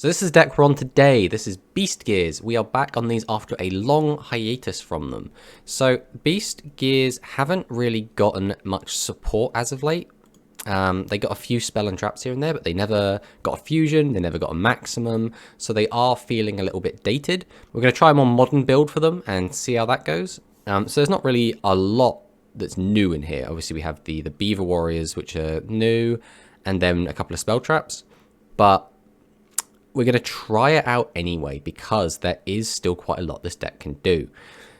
So this is the deck we're on today. This is Beast Gears. We are back on these after a long hiatus from them. So Beast Gears haven't really gotten much support as of late. They got a few spell and traps here and there, but they never got a fusion, they never got a maximum, so they are feeling a little bit dated. We're going to try a more modern build for them and see how that goes. So there's not really a lot that's new in here. Obviously we have the Beaver Warriors, which are new, and then a couple of spell traps, but we're going to try it out anyway because there is still quite a lot this deck can do.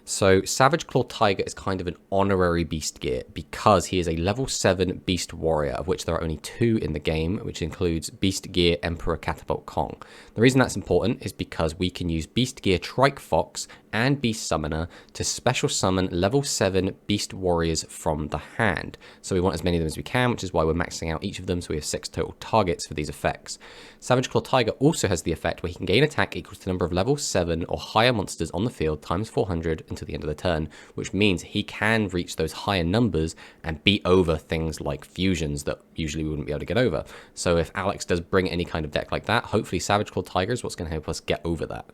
So Savage Claw Tiger is kind of an honorary Beast Gear because he is a level 7 Beast Warrior, of which there are only 2 in the game, which includes Beast Gear Emperor Catapult Kong. The reason that's important is because we can use Beast Gear Trike Fox and Beast Summoner to special summon level 7 Beast Warriors from the hand. So we want as many of them as we can, which is why we're maxing out each of them, so we have 6 total targets for these effects. Savage Claw Tiger also has the effect where he can gain attack equal to the number of level 7 or higher monsters on the field times 400 until the end of the turn, which means he can reach those higher numbers and beat over things like fusions that usually we wouldn't be able to get over. So if Alex does bring any kind of deck like that, hopefully Savage Claw Tiger is what's going to help us get over that.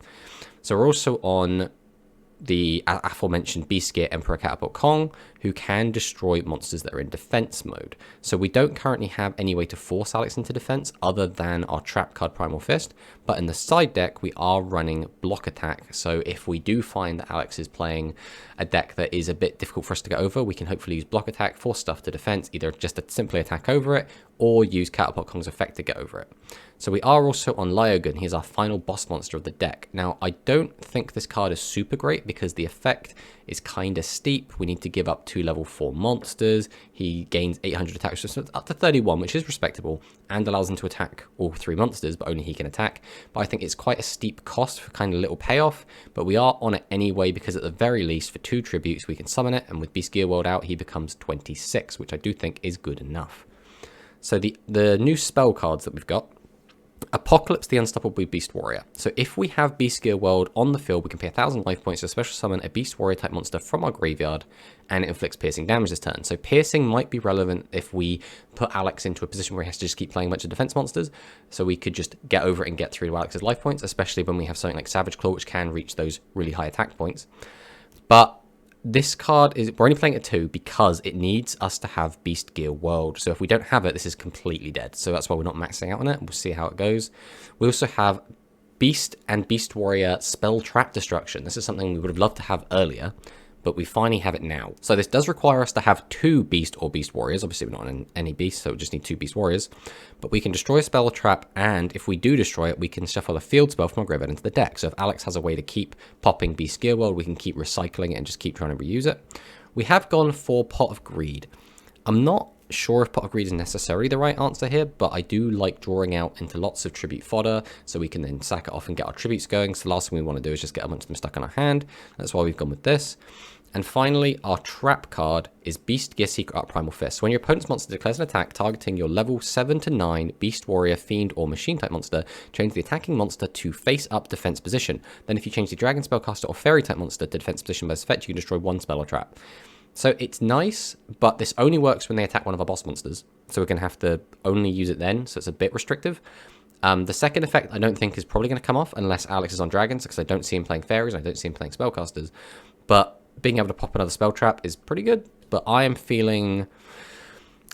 So we're also on the aforementioned Beast Gear Emperor Catapult Kong, who can destroy monsters that are in defense mode. So we don't currently have any way to force Alex into defense other than our trap card Primal Fist, but in the side deck we are running block attack. So if we do find that Alex is playing a deck that is a bit difficult for us to get over, we can hopefully use block attack, force stuff to defense, either just to simply attack over it or use Catapult Kong's effect to get over it. So we are also on Lyogun. He's our final boss monster of the deck. Now, I don't think this card is super great because the effect is kind of steep. We need to give up 2 level 4 monsters. He gains 800 attack resistance up to 31, which is respectable, and allows him to attack all 3 monsters, but only he can attack. But I think it's quite a steep cost for kind of little payoff, but we are on it anyway because at the very least, for 2 tributes, we can summon it, and with Beast Gear World out, he becomes 26, which I do think is good enough. So the new spell cards that we've got: Apocalypse the Unstoppable Beast Warrior. So if we have Beast Gear World on the field, we can pay 1,000 life points to special summon a Beast Warrior type monster from our graveyard, and it inflicts piercing damage this turn. So piercing might be relevant if we put Alex into a position where he has to just keep playing a bunch of defense monsters, so we could just get over it and get through to Alex's life points, especially when we have something like Savage Claw, which can reach those really high attack points. But this card is, we're only playing it 2 because it needs us to have Beast Gear World. So if we don't have it, this is completely dead. So that's why we're not maxing out on it. We'll see how it goes. We also have Beast and Beast Warrior Spell Trap Destruction. This is something we would have loved to have earlier, but we finally have it now. So this does require us to have 2 Beast or Beast Warriors. Obviously we're not on any Beast, so we just need 2 Beast Warriors. But we can destroy a spell trap, and if we do destroy it, we can shuffle a field spell from our graveyard into the deck. So if Alex has a way to keep popping Beast Gear World, we can keep recycling it and just keep trying to reuse it. We have gone for Pot of Greed. I'm not sure if Pot of Greed is necessarily the right answer here, but I do like drawing out into lots of tribute fodder, so we can then sack it off and get our tributes going. So the last thing we want to do is just get a bunch of them stuck in our hand. That's why we've gone with this. And finally, our trap card is Beast Gear Secret Art Primal Fist. So when your opponent's monster declares an attack targeting your level 7 to 9 Beast Warrior, Fiend, or Machine type monster, change the attacking monster to face up defense position. Then if you change the Dragon Spellcaster or Fairy type monster to defense position by this effect, you can destroy 1 spell or trap. So it's nice, but this only works when they attack one of our boss monsters. So we're going to have to only use it then, so it's a bit restrictive. The second effect I don't think is probably going to come off unless Alex is on dragons, because I don't see him playing fairies, and I don't see him playing spellcasters. But being able to pop another spell trap is pretty good. But I am feeling...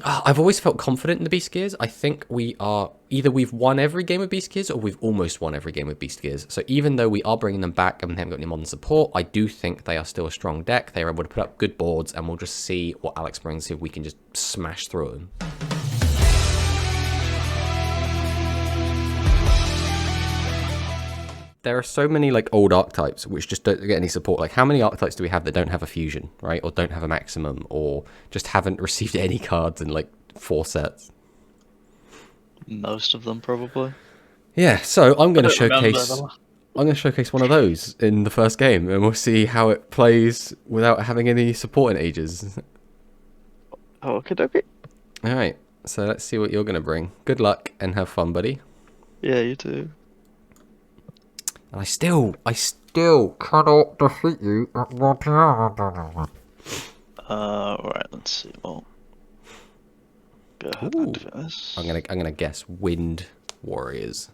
I've always felt confident in the Beast Gears. I think we are... Either we've won every game with Beast Gears, or we've almost won every game with Beast Gears. So even though we are bringing them back and they haven't got any modern support, I do think they are still a strong deck. They are able to put up good boards, and we'll just see what Alex brings, see if we can just smash through them. There are so many like old archetypes which just don't get any support. Like, how many archetypes do we have that don't have a fusion, right? Or don't have a maximum, or just haven't received any cards in like 4 sets? Most of them, probably. Yeah, so I'm going to showcase one of those in the first game, and we'll see how it plays without having any support in ages. Oh, okay. All right, so let's see what you're going to bring. Good luck and have fun, buddy. Yeah, you too. And I still cannot defeat you at 1 PM. Right, let's see. Well, go ahead and do this. I'm gonna guess Wind Warriors.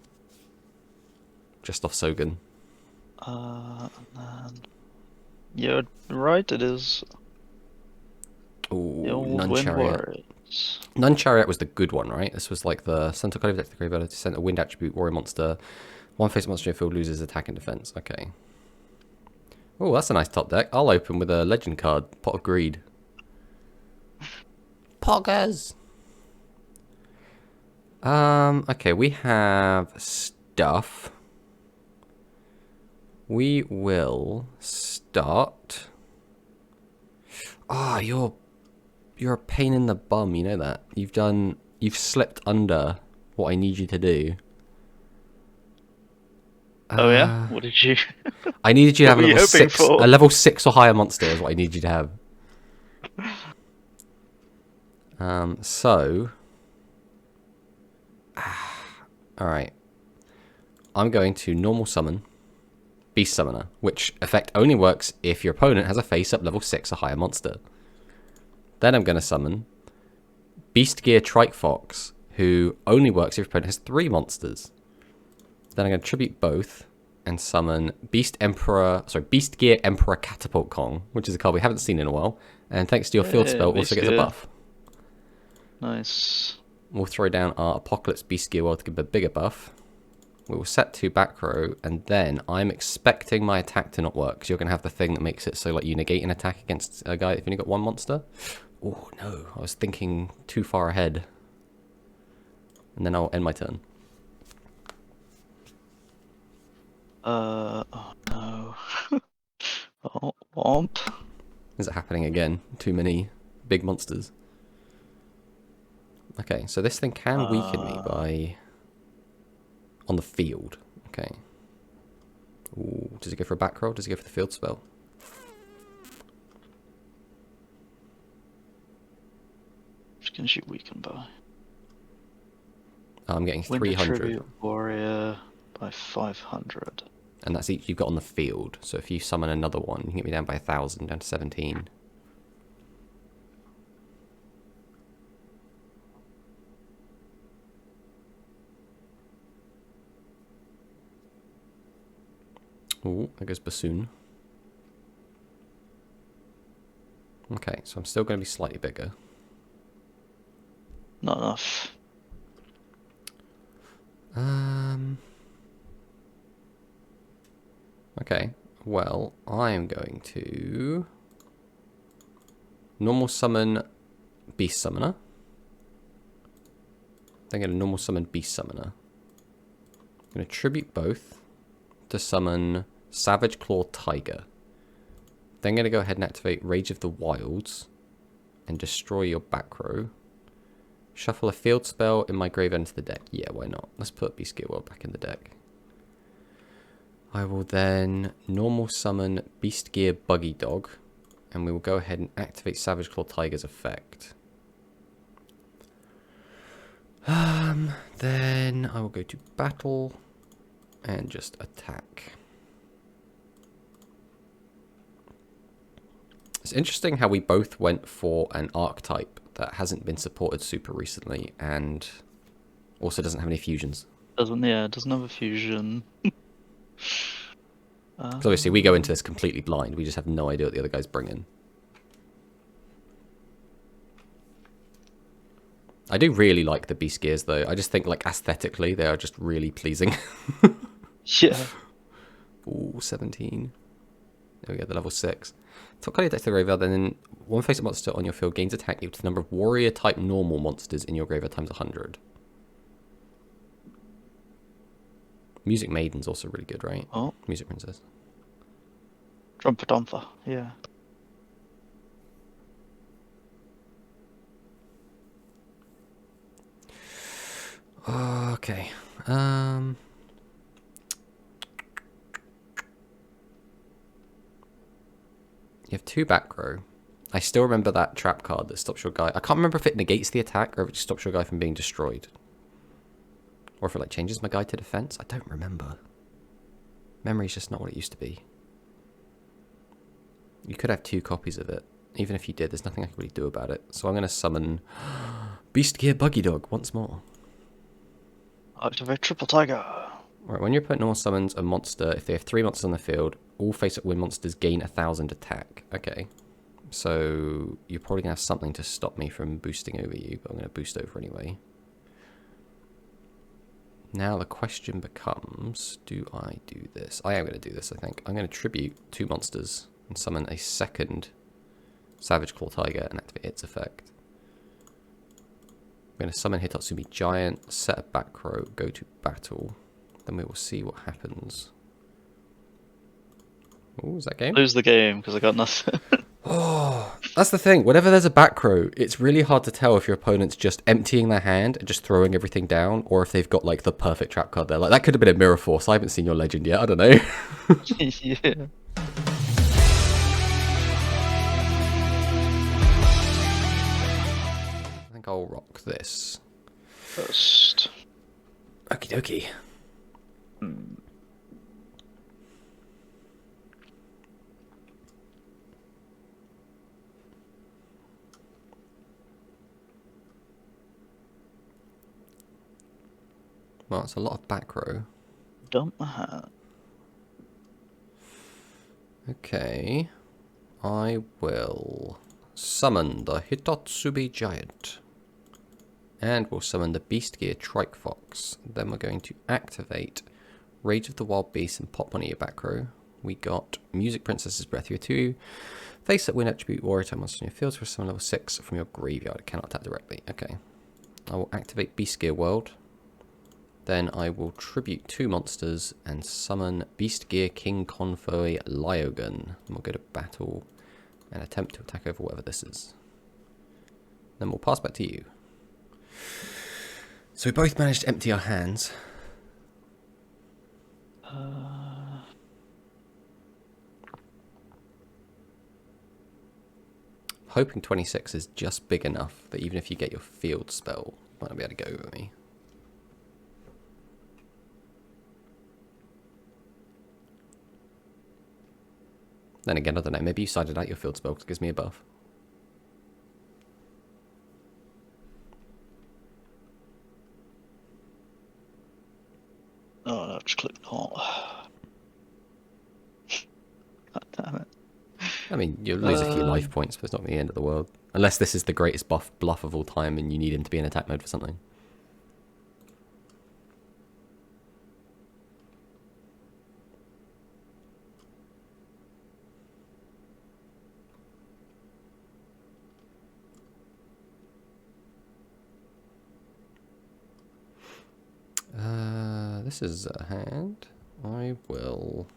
just off Sogan. And then... You're right, it is Ooh, the old Nun Wind Chariot. Warriors. Nun Chariot was the good one, right? This was like the center card of deck, the graveyard to send a wind attribute, warrior monster. One face monster in your field loses attack and defense. Okay. Oh, that's a nice top deck. I'll open with a legend card, Pot of Greed. Poggers! Okay, we have stuff. We will start. Ah, you're a pain in the bum, you know that. You've slipped under what I need you to do. Oh yeah? What did you... I needed you to have a What were you level hoping 6 for? a level 6 or higher monster is what I need you to have. Alright. I'm going to normal summon Beast Summoner, which effect only works if your opponent has a face-up level 6 or higher monster. Then I'm going to summon Beast Gear Trike Fox, who only works if your opponent has 3 monsters. Then I'm going to tribute both and summon Beast Gear Emperor Catapult Kong, which is a card we haven't seen in a while. And thanks to your field spell, also gets a buff. Nice. We'll throw down our Apocalypse Beast Gear World to give it a bigger buff. We will set 2 back row, and then I'm expecting my attack to not work, because you're going to have the thing that makes it so like you negate an attack against a guy if you've only got 1 monster. Oh no, I was thinking too far ahead. And then I'll end my turn. Oh no. Oh, womp. Is it happening again? Too many big monsters. Okay, so this thing can weaken me by... on the field. Okay. Ooh, does it go for a back roll? Does it go for the field spell? Which can she weaken by? I'm getting Wind 300. Attribute Warrior by 500. And that's each you've got on the field. So if you summon another one, you can get me down by 1,000, down to 17. Ooh, there goes Bassoon. Okay, so I'm still going to be slightly bigger. Not enough. Okay, well, I'm going to normal summon Beast Summoner. Then get a normal summon Beast Summoner. I'm going to tribute both to summon Savage Claw Tiger. Then going to go ahead and activate Rage of the Wilds and destroy your back row. Shuffle a field spell in my graveyard into the deck. Yeah, why not? Let's put Beast Gear World back in the deck. I will then normal summon Beast Gear Buggy Dog, and we will go ahead and activate Savage Claw Tiger's effect. Then I will go to battle and just attack. It's interesting how we both went for an archetype that hasn't been supported super recently and also doesn't have any fusions. Doesn't have a fusion. Because obviously we go into this completely blind. We just have no idea what the other guy's bringing. I do really like the Beast Gears though. I just think like aesthetically they are just really pleasing. Yeah. Ooh, 17. There we go, the level 6. Top card of deck to the graveyard, then one face-up monster on your field gains attack equal to the number of warrior-type normal monsters in your graveyard times 100. Music Maiden's also really good, right? Oh. Music Princess. Trumpetantha, yeah. Okay. You have 2 back row. I still remember that trap card that stops your guy. I can't remember if it negates the attack or if it just stops your guy from being destroyed. Or if it like changes my guy to defense. I don't remember. Memory's just not what it used to be. You could have 2 copies of it. Even if you did, there's nothing I can really do about it. So I'm going to summon Beast Gear Buggy Dog once more. Activate Triple Tiger. Right, when your opponent normal summons a monster, if they have 3 monsters on the field, all face-up win monsters gain 1,000 attack. Okay. So you're probably going to have something to stop me from boosting over you, but I'm going to boost over anyway. Now the question becomes, do I do this? I am going to do this, I think. I'm going to tribute 2 monsters and summon a second Savage Claw Tiger and activate its effect. I'm going to summon Hitatsumi Giant, set a back row, go to battle. Then we will see what happens. Oh, is that game? Lose the game because I got nothing. Oh, that's the thing. Whenever there's a back row, it's really hard to tell if your opponent's just emptying their hand and just throwing everything down, or if they've got like the perfect trap card there. Like that could have been a Mirror Force. I haven't seen your legend yet. I don't know. Yeah. I think I'll rock this. First. Okie dokie. Well, it's a lot of back row. Dump my hat. Okay. I will summon the Hitatsumi Giant. And we'll summon the Beast Gear Trike Fox. Then we're going to activate Rage of the Wild Beast and pop one of your back row. We got Music Princess's Breath here 2. Face that win attribute warrior type monster in your field for summon level 6 from your graveyard. It cannot attack directly. Okay. I will activate Beast Gear World. Then I will tribute 2 monsters and summon Beast Gear King Convoy Lyogun. And we'll go to battle and attempt to attack over whatever this is. Then we'll pass back to you. So we both managed to empty our hands. Hoping 26 is just big enough that even if you get your field spell, you might not be able to go over me. Then again, I don't know, maybe you sided out your field spell because it gives me a buff. Oh, no, just click not. God damn it. I mean, you'll lose a few life points, but it's not the end of the world. Unless this is the greatest bluff of all time and you need him to be in attack mode for something. This is a hand. I will...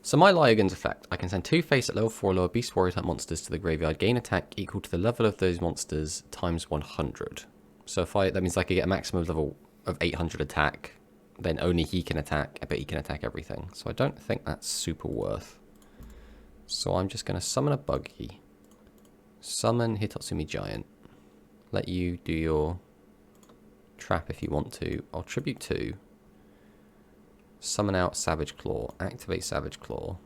So my Lyogun's effect, I can send 2 face at level 4 lower beast warrior type monsters to the graveyard, gain attack equal to the level of those monsters times 100. So if that means I could get a maximum level of 800 attack, then only he can attack, but he can attack everything. So I don't think that's super worth. So I'm just going to summon a buggy, summon Hitatsumi Giant, let you do your trap if you want to. I'll tribute 2. Summon out Savage Claw, activate Savage Claw,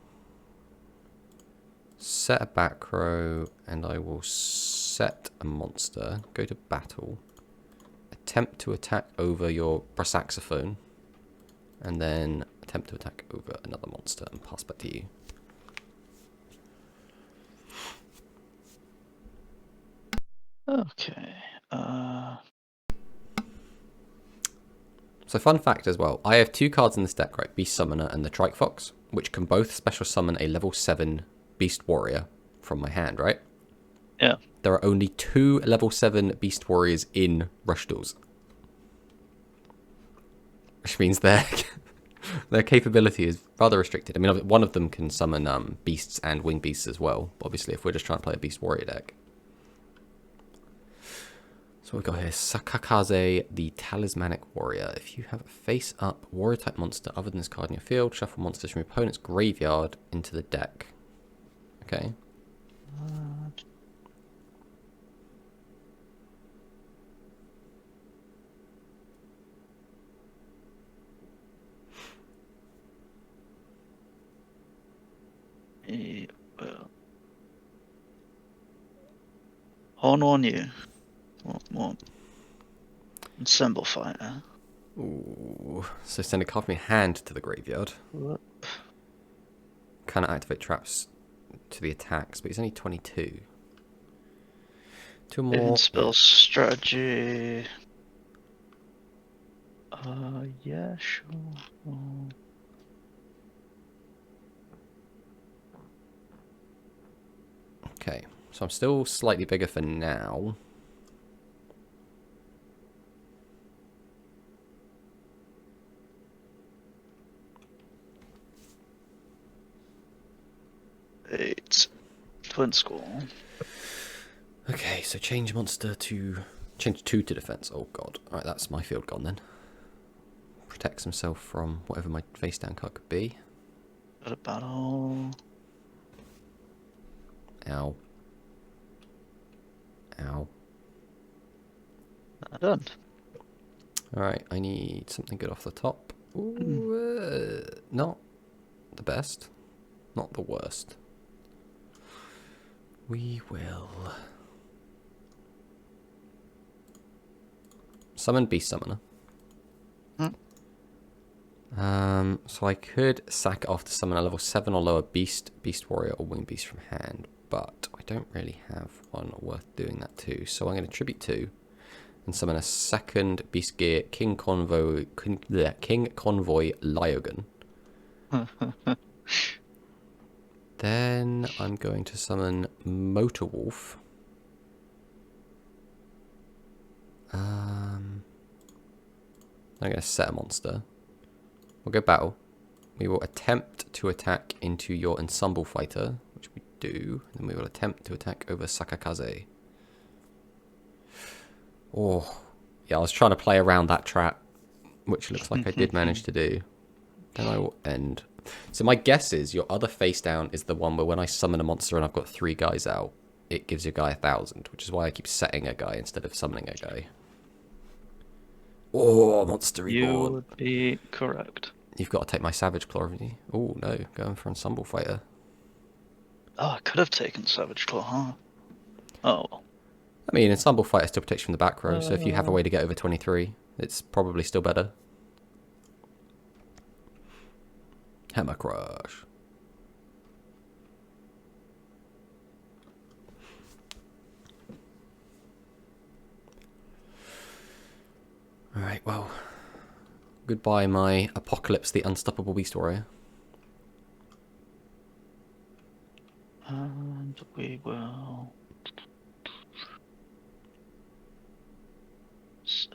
set a back row, and I will set a monster, go to battle, attempt to attack over your Brasaxophone, and then attempt to attack over another monster and pass back to you. Okay. So fun fact as well, I have 2 cards in this deck, right? Beast Summoner and the Trike Fox, which can both special summon a level 7 Beast Warrior from my hand, right? Yeah. There are only 2 level 7 Beast Warriors in Rush Duels. Which means their capability is rather restricted. I mean, one of them can summon beasts and winged beasts as well. But obviously, if we're just trying to play a Beast Warrior deck. So we've got here Sakakaze, the Talismanic Warrior. If you have a face-up warrior-type monster other than this card in your field, shuffle monsters from your opponent's graveyard into the deck. Okay. Well. On you. What? Symbol fighter. Ooh. So send a card from your hand to the graveyard. Whoop. Kind of activate traps to the attacks, but he's only 22. Two more. Hidden spell strategy. Yeah, sure. Okay, so I'm still slightly bigger for now. Eight. Twin Skull. Okay, so change monster to... Change 2 to defense. Oh god. Alright, that's my field gone then. Protects himself from whatever my face down card could be. Got a battle. Ow. Ow. Done. Alright, I need something good off the top. Ooh, not the best. Not the worst. We will... Summon Beast Summoner. So I could sack it off to summon a level 7 or lower Beast, Beast Warrior, or Winged Beast from hand, but I don't really have one worth doing that to, so I'm going to tribute 2 and summon a second Beast Gear King Convoy Lyogan. Then I'm going to summon Motor Wolf. I'm going to set a monster. We'll go battle. We will attempt to attack into your Ensemble Fighter, which we do. And we will attempt to attack over Sakakaze. Oh, yeah, I was trying to play around that trap, which looks like I did manage to do. Then I will end. So my guess is your other face down is the one where when I summon a monster and I've got 3 guys out, it gives your guy 1,000, which is why I keep setting a guy instead of summoning a guy. Oh, Monster Reborn. You would be correct. You've got to take my Savage Claw, haven't you? Oh, no. Going for Ensemble Fighter. Oh, I could have taken Savage Claw, huh? Oh. I mean, Ensemble Fighter still protects you from the back row, so if you have a way to get over 23, it's probably still better. Hammer Crush. Alright, well, goodbye my Apocalypse the Unstoppable Beast Warrior. And we will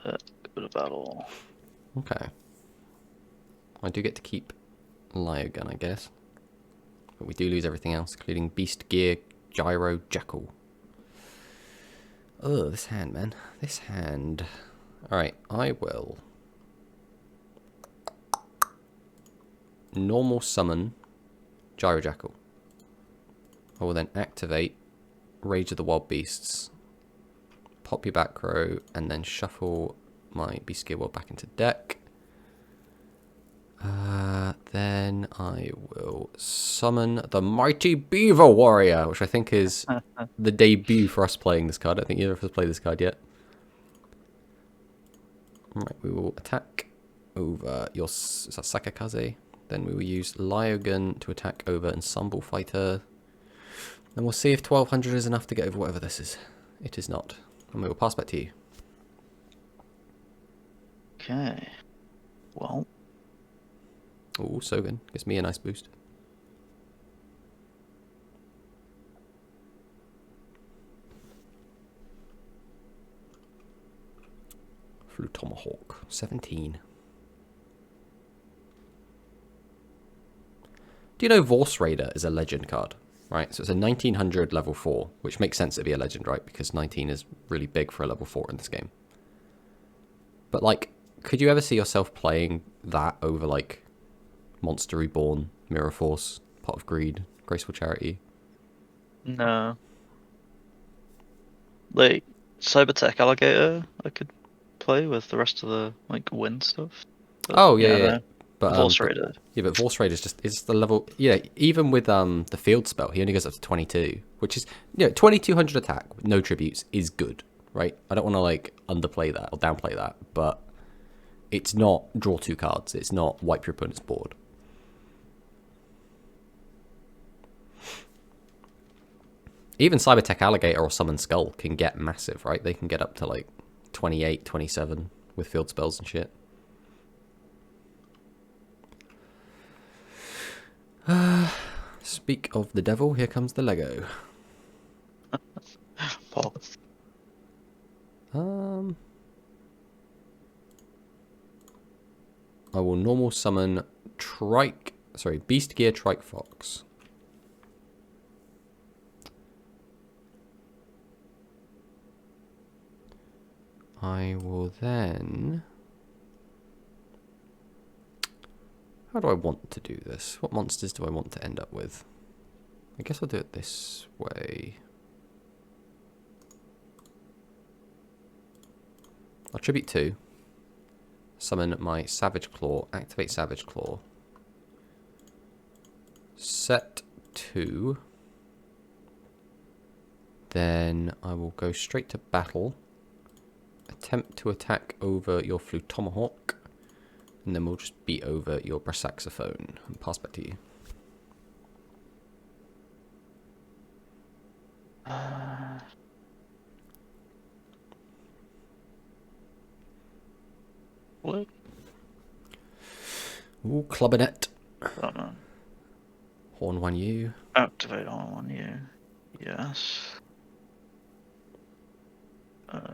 go to battle. Okay. I do get to keep Lyogun, I guess. But we do lose everything else, including Beast Gear, Gyro, Jackal. Oh, this hand, man. This hand. Alright, I will normal summon Gyro Jackal. I will then activate Rage of the Wild Beasts, pop your back row, and then shuffle my Beast Gear World back into deck. Then I will summon the Mighty Beaver Warrior, which I think is the debut for us playing this card. I don't think either of us played this card yet. Right, we will attack over your Sakakaze. Then we will use Lyogun to attack over Ensemble Fighter. Then we'll see if 1200 is enough to get over whatever this is. It is not. And we will pass back to you. Okay. Well. Oh, so good. Gives me a nice boost. Flew Tomahawk. 17. Do you know Vorse Raider is a legend card? Right, so it's a 1900 level 4, which makes sense to be a legend, right? Because 19 is really big for a level 4 in this game. But, like, could you ever see yourself playing that over, like, Monster Reborn, Mirror Force, Pot of Greed, Graceful Charity? No. Like, Cybertech Alligator, I could play with the rest of the, like, wind stuff. But, Oh, yeah. But Vorse Raider. Yeah, but Vorse Raider is the level. Yeah, even with the field spell, he only goes up to 22, which is 2200 attack with no tributes is good, right? I don't want to like underplay that or downplay that, but It's not draw 2 cards. It's not wipe your opponent's board. Even Cybertech Alligator or Summon Skull can get massive, right? They can get up to like 28, 27 with field spells and shit. Speak of the devil, here comes the Lego. Paul. I will normal summon Beast Gear Trike Fox. I will then... How do I want to do this? What monsters do I want to end up with? I guess I'll do it this way. I'll tribute 2. Summon my Savage Claw. Activate Savage Claw. Set 2. Then I will go straight to battle. Attempt to attack over your Tomahawk. And then we'll just beat over your Saxophone and pass back to you. What? Ooh, Clubbernet. Oh, no. Horn 1U. Activate on 1U. Yes.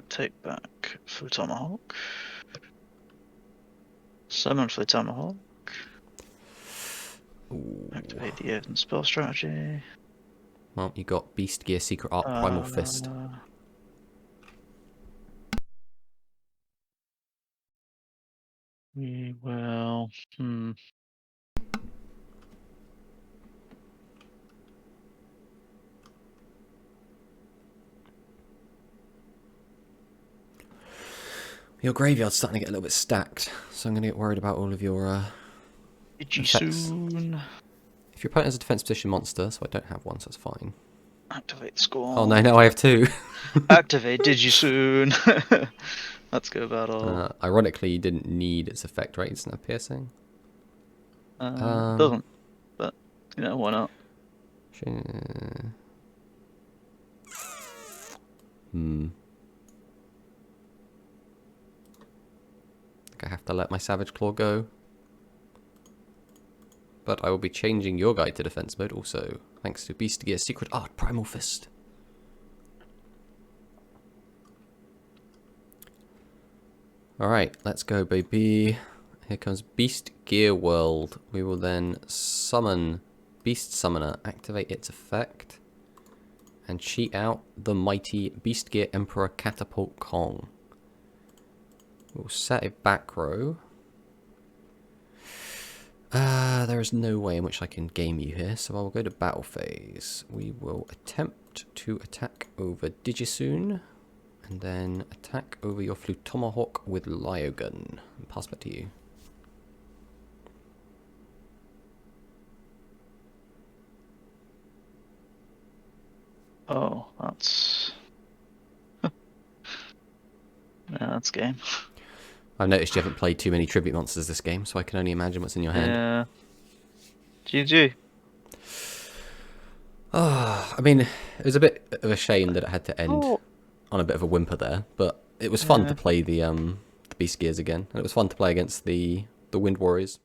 Take back Tomahawk. Summon Tomahawk. Activate the Earthen Spell Strategy. Well, you got Beast Gear Secret Art Primal Fist. We will... Your graveyard's starting to get a little bit stacked, so I'm going to get worried about all of your soon. If your opponent has a defense position monster, so I don't have one, so it's fine. Activate Scorn. Oh no, now I have 2. Activate Digisoon. Let's go battle. Ironically, you didn't need its effect, right? It's not piercing. Doesn't. But, you know, why not? I have to let my Savage Claw go. But I will be changing your guy to defense mode also, thanks to Beast Gear Secret Art Primal Fist. Alright, let's go, baby. Here comes Beast Gear World. We will then summon Beast Summoner, activate its effect, and cheat out the mighty Beast Gear Emperor Catapult Kong. We'll set a back row. There is no way in which I can game you here, so I will go to battle phase. We will attempt to attack over Digisoon, and then attack over your Tomahawk with Lyogun. And pass back to you. Oh, that's... yeah, that's game. I've noticed you haven't played too many tribute monsters this game, so I can only imagine what's in your hand. Yeah. GG. Oh, I mean, it was a bit of a shame that it had to end on a bit of a whimper there, but it was fun to play the Beast Gears again, and it was fun to play against the Wind Warriors.